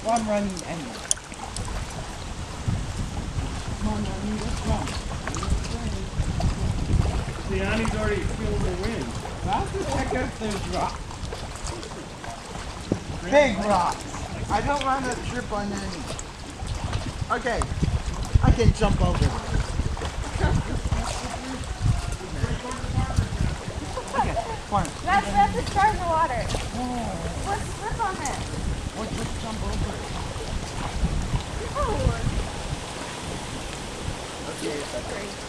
Well, I'm running anyway. Come on, Ronnie, let's run. See, Annie's already feeling the wind. I'll just check out those rocks. Big rocks. I don't want to trip on any. Okay, I can jump over them. Okay, fine. That's the start in the water. Oh, Let's slip on it. or just jump over it. Oh. Okay,